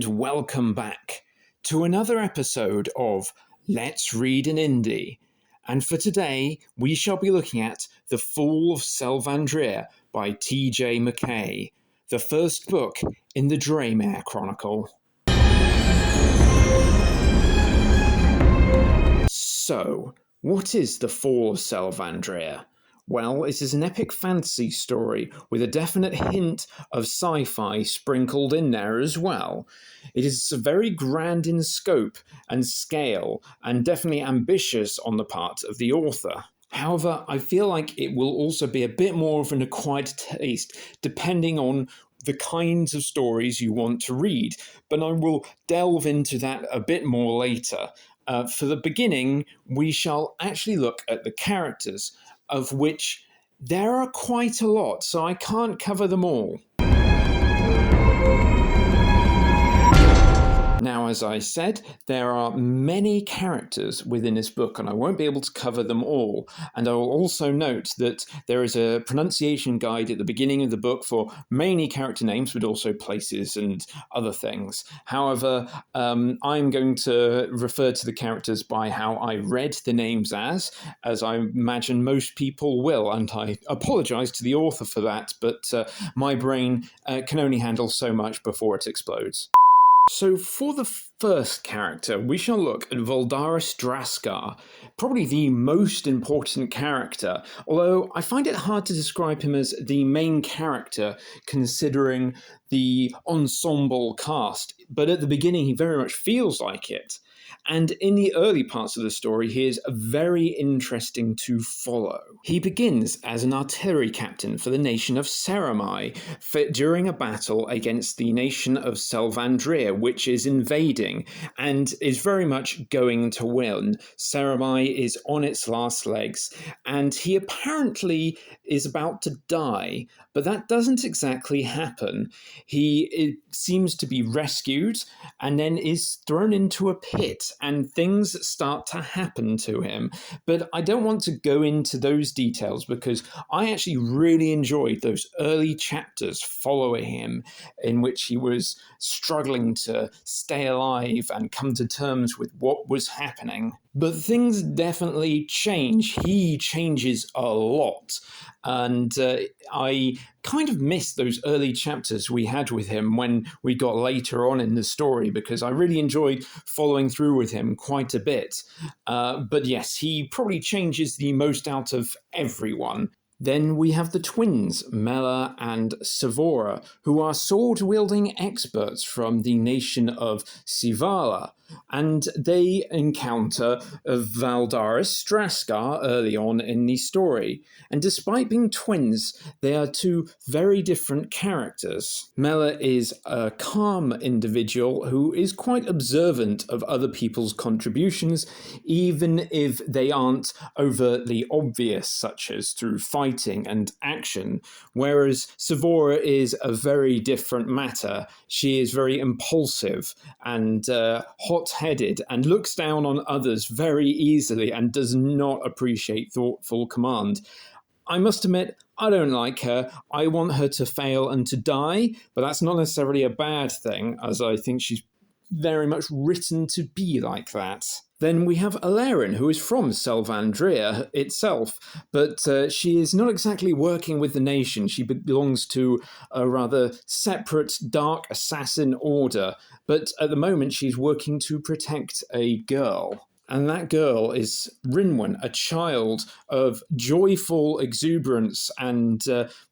and welcome back to another episode of Let's Read an Indie. And for today, we shall be looking at The Fall of Selvandrea by T.J. McKay, the first book in the Draymare Chronicle. So, what is The Fall of Selvandrea? Well, it is an epic fantasy story with a definite hint of sci-fi sprinkled in there as well. It is very grand in scope and scale, and definitely ambitious on the part of the author. However, I feel like it will also be a bit more of an acquired taste, depending on the kinds of stories you want to read, but I will delve into that a bit more later. For the beginning, we shall actually look at the characters, of which there are quite a lot, so I can't cover them all. Now, as I said, there are many characters within this book, and I won't be able to cover them all. And I will also note that there is a pronunciation guide at the beginning of the book for mainly character names, but also places and other things. However, I'm going to refer to the characters by how I read the names as I imagine most people will. And I apologize to the author for that, but my brain can only handle so much before it explodes. So for the first character, we shall look at Valdaris Draskar, probably the most important character, although I find it hard to describe him as the main character considering the ensemble cast, but at the beginning he very much feels like it. And in the early parts of the story, he is very interesting to follow. He begins as an artillery captain for the nation of Ceramai during a battle against the nation of Selvandrea, which is invading and is very much going to win. Ceramai is on its last legs, and he apparently is about to die, but that doesn't exactly happen. He seems to be rescued and then is thrown into a pit, and things start to happen to him. But I don't want to go into those details because I actually really enjoyed those early chapters following him, in which he was struggling to stay alive and come to terms with what was happening. But things definitely change. He changes a lot. And I kind of missed those early chapters we had with him when we got later on in the story, because I really enjoyed following through with him quite a bit. But yes, he probably changes the most out of everyone. Then we have the twins, Mela and Savora, who are sword-wielding experts from the nation of Sivala, and they encounter Valdaris Draskar early on in the story. And despite being twins, they are two very different characters. Mela is a calm individual who is quite observant of other people's contributions, even if they aren't overtly obvious, such as through fighting and action, whereas Savora is a very different matter. She is very impulsive and hot-headed and looks down on others very easily and does not appreciate thoughtful command. I must admit, I don't like her. I want her to fail and to die, but that's not necessarily a bad thing, as I think she's very much written to be like that. Then we have Alarion, who is from Selvandrea itself, but she is not exactly working with the nation. She belongs to a rather separate dark assassin order, but at the moment she's working to protect a girl. And that girl is Rinwen, a child of joyful exuberance and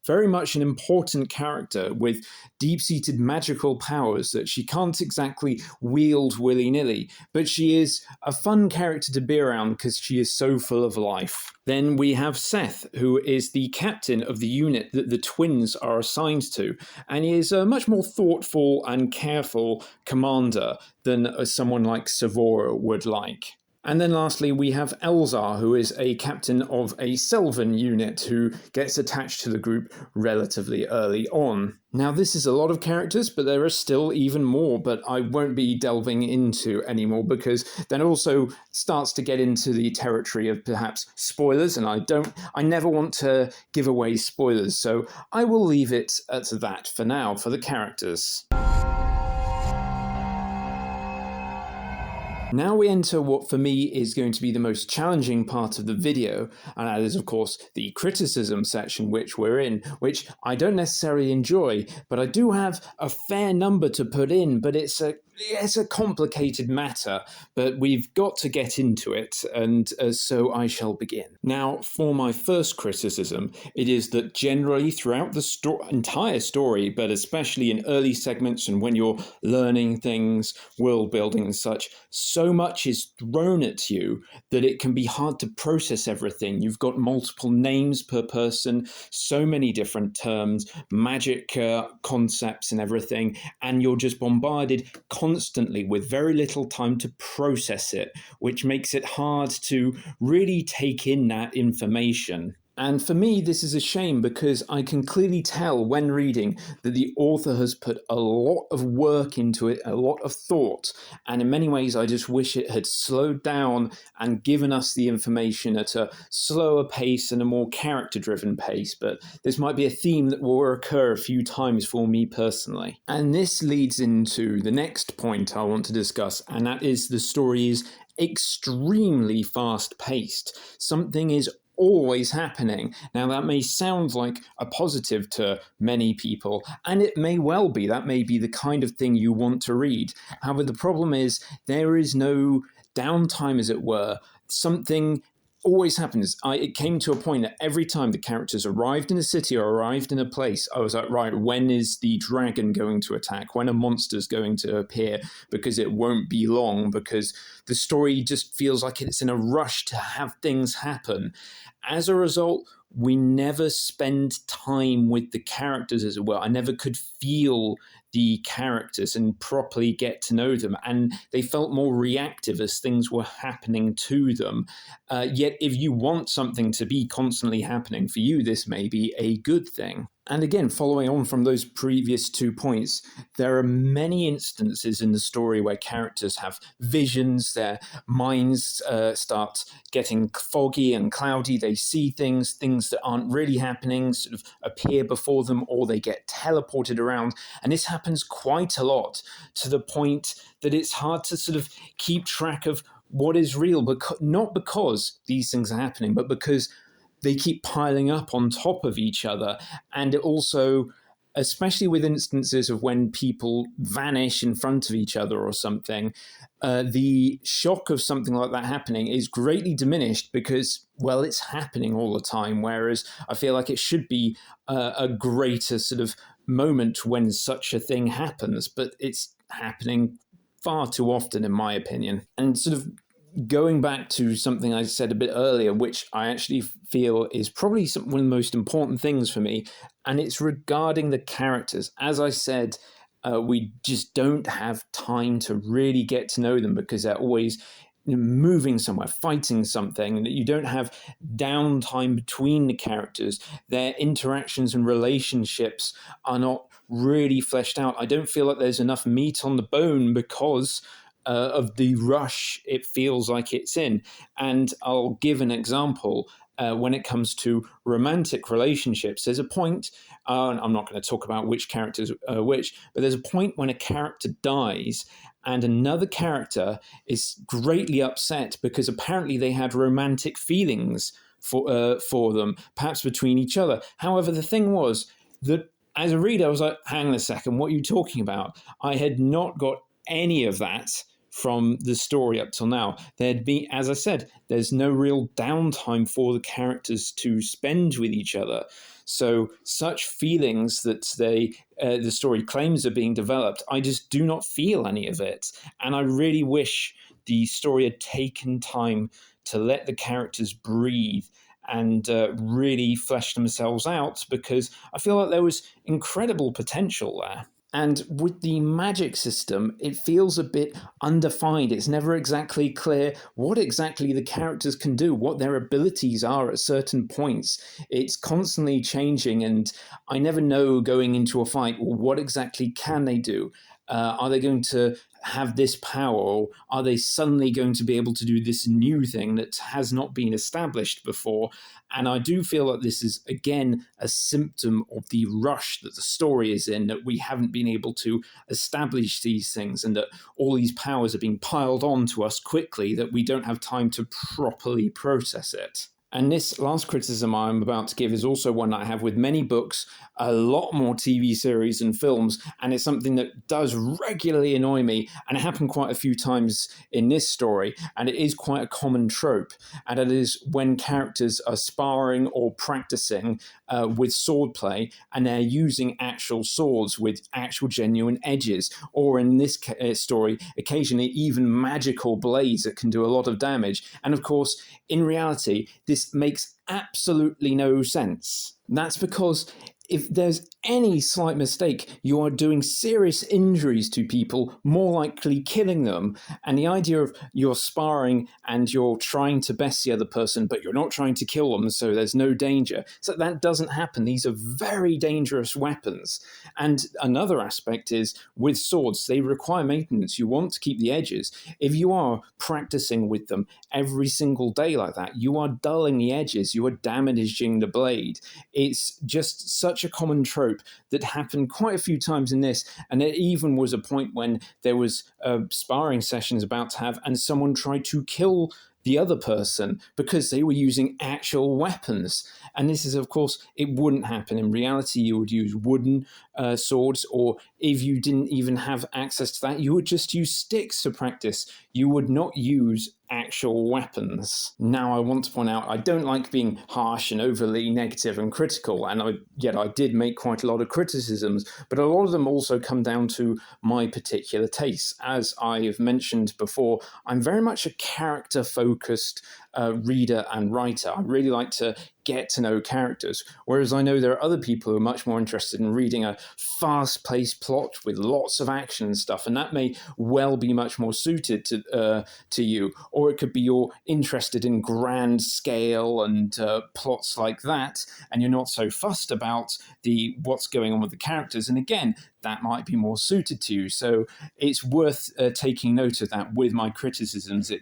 very much an important character with deep-seated magical powers that she can't exactly wield willy-nilly, but she is a fun character to be around because she is so full of life. Then we have Seth, who is the captain of the unit that the twins are assigned to, and he is a much more thoughtful and careful commander than someone like Savora would like. And then lastly, we have Elzar, who is a captain of a Selvan unit who gets attached to the group relatively early on. Now, this is a lot of characters, but there are still even more, but I won't be delving into anymore because that also starts to get into the territory of perhaps spoilers, and I never want to give away spoilers, so I will leave it at that for now for the characters. Now we enter what for me is going to be the most challenging part of the video, and that is of course the criticism section which we're in, which I don't necessarily enjoy, but I do have a fair number to put in, but it's a complicated matter, but we've got to get into it, and so I shall begin. Now, for my first criticism, it is that generally throughout the entire story, but especially in early segments and when you're learning things, world building and such, so much is thrown at you that it can be hard to process everything. You've got multiple names per person, so many different terms, magic concepts and everything, and you're just bombarded constantly with very little time to process it, which makes it hard to really take in that information. And for me, this is a shame because I can clearly tell when reading that the author has put a lot of work into it, a lot of thought. And in many ways, I just wish it had slowed down and given us the information at a slower pace and a more character-driven pace. But this might be a theme that will recur a few times for me personally. And this leads into the next point I want to discuss, and that is the story is extremely fast-paced. Something is always happening. Now, that may sound like a positive to many people, and it may well be. That may be the kind of thing you want to read. However, the problem is there is no downtime, as it were. Something always happens. It came to a point that every time the characters arrived in a city or arrived in a place, I was like, right, when is the dragon going to attack? When are monsters going to appear? Because it won't be long, because the story just feels like it's in a rush to have things happen. As a result, we never spend time with the characters as well. I never could feel the characters and properly get to know them, and they felt more reactive as things were happening to them. Yet if you want something to be constantly happening for you, this may be a good thing. And again, following on from those previous 2 points, there are many instances in the story where characters have visions, their minds start getting foggy and cloudy, they see things that aren't really happening sort of appear before them, or they get teleported around. And this happens quite a lot, to the point that it's hard to sort of keep track of what is real, not because these things are happening, but because they keep piling up on top of each other. And it also, especially with instances of when people vanish in front of each other or something, the shock of something like that happening is greatly diminished because, well, it's happening all the time. Whereas I feel like it should be a greater sort of moment when such a thing happens, but it's happening far too often, in my opinion. And sort of going back to something I said a bit earlier, which I actually feel is probably one of the most important things for me, and it's regarding the characters. As I said, we just don't have time to really get to know them because they're always moving somewhere, fighting something, and that you don't have downtime between the characters. Their interactions and relationships are not really fleshed out. I don't feel like there's enough meat on the bone because of the rush it feels like it's in. And I'll give an example. When it comes to romantic relationships, there's a point, I'm not going to talk about which characters which, but there's a point when a character dies and another character is greatly upset because apparently they had romantic feelings for them, perhaps between each other. However, the thing was that as a reader, I was like, hang on a second, what are you talking about? I had not got any of that from the story up till now. There'd be, as I said, there's no real downtime for the characters to spend with each other. So such feelings that the story claims are being developed, I just do not feel any of it. And I really wish the story had taken time to let the characters breathe and really flesh themselves out, because I feel like there was incredible potential there. And with the magic system, it feels a bit undefined. It's never exactly clear what exactly the characters can do, what their abilities are at certain points. It's constantly changing, and I never know going into a fight, what exactly can they do? Are they going to have this power, or are they suddenly going to be able to do this new thing that has not been established before? And I do feel that this is, again, a symptom of the rush that the story is in, that we haven't been able to establish these things, and that all these powers are being piled on to us quickly, that we don't have time to properly process it. And this last criticism I'm about to give is also one I have with many books, a lot more TV series and films, and it's something that does regularly annoy me, and it happened quite a few times in this story, and it is quite a common trope, and it is when characters are sparring or practicing with swordplay, and they're using actual swords with actual genuine edges, or in this story, occasionally even magical blades that can do a lot of damage. And of course, in reality, this makes absolutely no sense. That's because if there's any slight mistake, you are doing serious injuries to people, more likely killing them. And the idea of you're sparring and you're trying to best the other person, but you're not trying to kill them, so there's no danger. So that doesn't happen. These are very dangerous weapons. And another aspect is with swords, they require maintenance. You want to keep the edges. If you are practicing with them every single day like that, you are dulling the edges, you are damaging the blade. It's just such a common trope that happened quite a few times in this, and there even was a point when there was sparring sessions about to have, and someone tried to kill the other person because they were using actual weapons. And this is, of course, it wouldn't happen. In reality, you would use wooden swords, or if you didn't even have access to that, you would just use sticks to practice. You would not use actual weapons. Now, I want to point out, I don't like being harsh and overly negative and critical, and I did make quite a lot of criticisms, but a lot of them also come down to my particular tastes. As I have mentioned before, I'm very much a character-focused reader and writer. I really like to get to know characters, whereas I know there are other people who are much more interested in reading a fast-paced plot with lots of action and stuff, and that may well be much more suited to you. Or it could be you're interested in grand scale and plots like that, and you're not so fussed about what's going on with the characters, and again, that might be more suited to you. So it's worth taking note of that with my criticisms. It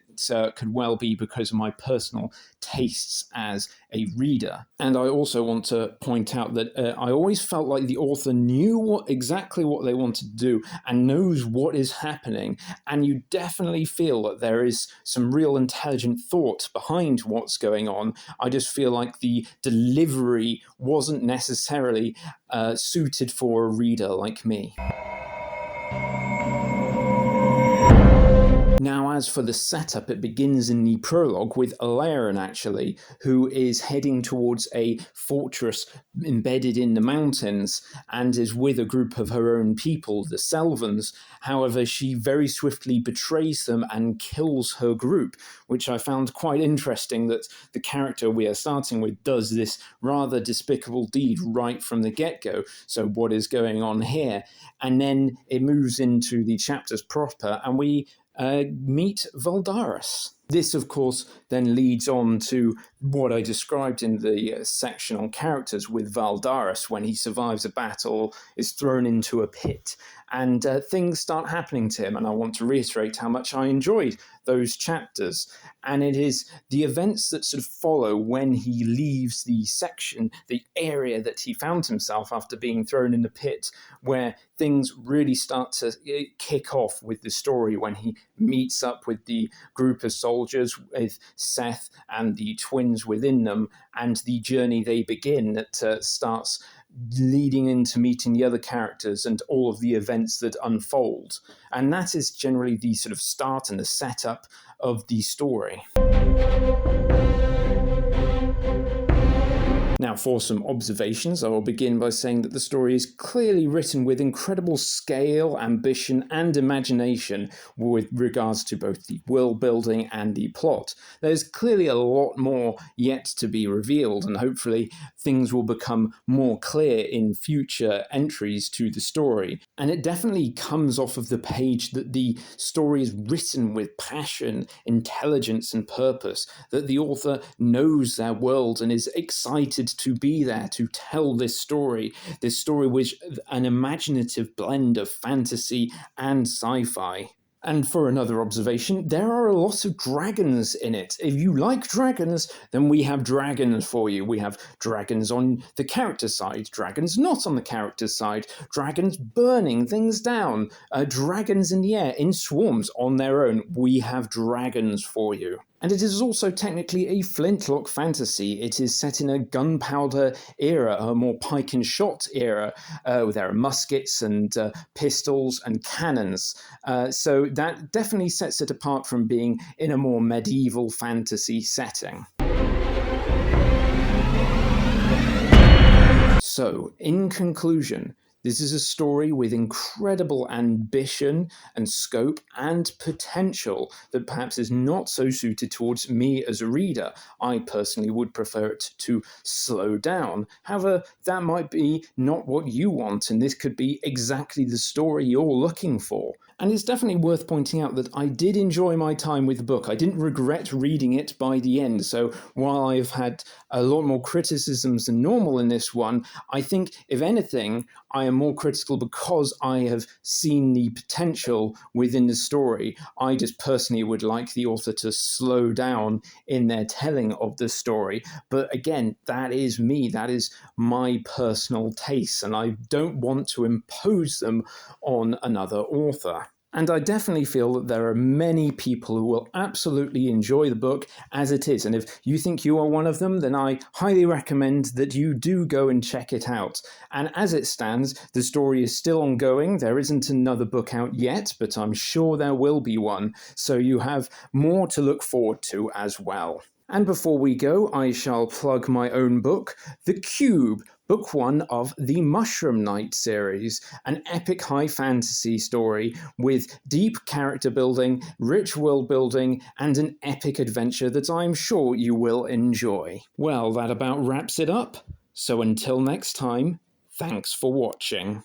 could well be because of my personal tastes as a reader. And I also want to point out that I always felt like the author knew exactly what they wanted to do and knows what is happening. And you definitely feel that there is some real intelligent thought behind what's going on. I just feel like the delivery wasn't necessarily suited for a reader like me. Now, as for the setup, it begins in the prologue with Alarin, actually, who is heading towards a fortress embedded in the mountains and is with a group of her own people, the Selvans. However, she very swiftly betrays them and kills her group, which I found quite interesting, that the character we are starting with does this rather despicable deed right from the get-go. So what is going on here? And then it moves into the chapters proper, and we meet Valdaris. This, of course, then leads on to what I described in the section on characters with Valdaris, when he survives a battle, is thrown into a pit, and things start happening to him. And I want to reiterate how much I enjoyed those chapters. And it is the events that sort of follow when he leaves the section, the area that he found himself after being thrown in the pit, where things really start to kick off with the story, when he meets up with the group of soldiers, with Seth and the twins within them, and the journey they begin that starts leading into meeting the other characters and all of the events that unfold. And that is generally the sort of start and the setup of the story. Now, for some observations, I will begin by saying that the story is clearly written with incredible scale, ambition, and imagination with regards to both the world building and the plot. There's clearly a lot more yet to be revealed, and hopefully things will become more clear in future entries to the story. And it definitely comes off of the page that the story is written with passion, intelligence, and purpose, that the author knows their world and is excited to be there to tell this story with an imaginative blend of fantasy and sci-fi. And for another observation, there are a lot of dragons in it. If you like dragons, then we have dragons for you. We have dragons on the character side, dragons not on the character side, dragons burning things down, dragons in the air, in swarms on their own. We have dragons for you. And it is also technically a flintlock fantasy. It is set in a gunpowder era, a more pike and shot era, where there are muskets and pistols and cannons. So that definitely sets it apart from being in a more medieval fantasy setting. So, in conclusion, this is a story with incredible ambition and scope and potential that perhaps is not so suited towards me as a reader. I personally would prefer it to slow down. However, that might be not what you want, and this could be exactly the story you're looking for. And it's definitely worth pointing out that I did enjoy my time with the book. I didn't regret reading it by the end. So while I've had a lot more criticisms than normal in this one, I think, if anything, I am more critical because I have seen the potential within the story. I just personally would like the author to slow down in their telling of the story. But again, that is me. That is my personal taste, and I don't want to impose them on another author. And I definitely feel that there are many people who will absolutely enjoy the book as it is. And if you think you are one of them, then I highly recommend that you do go and check it out. And as it stands, the story is still ongoing. There isn't another book out yet, but I'm sure there will be one. So you have more to look forward to as well. And before we go, I shall plug my own book, The Cube, Book 1 of the Mushroom Knight series, an epic high fantasy story with deep character building, rich world building, and an epic adventure that I'm sure you will enjoy. Well, that about wraps it up. So until next time, thanks for watching.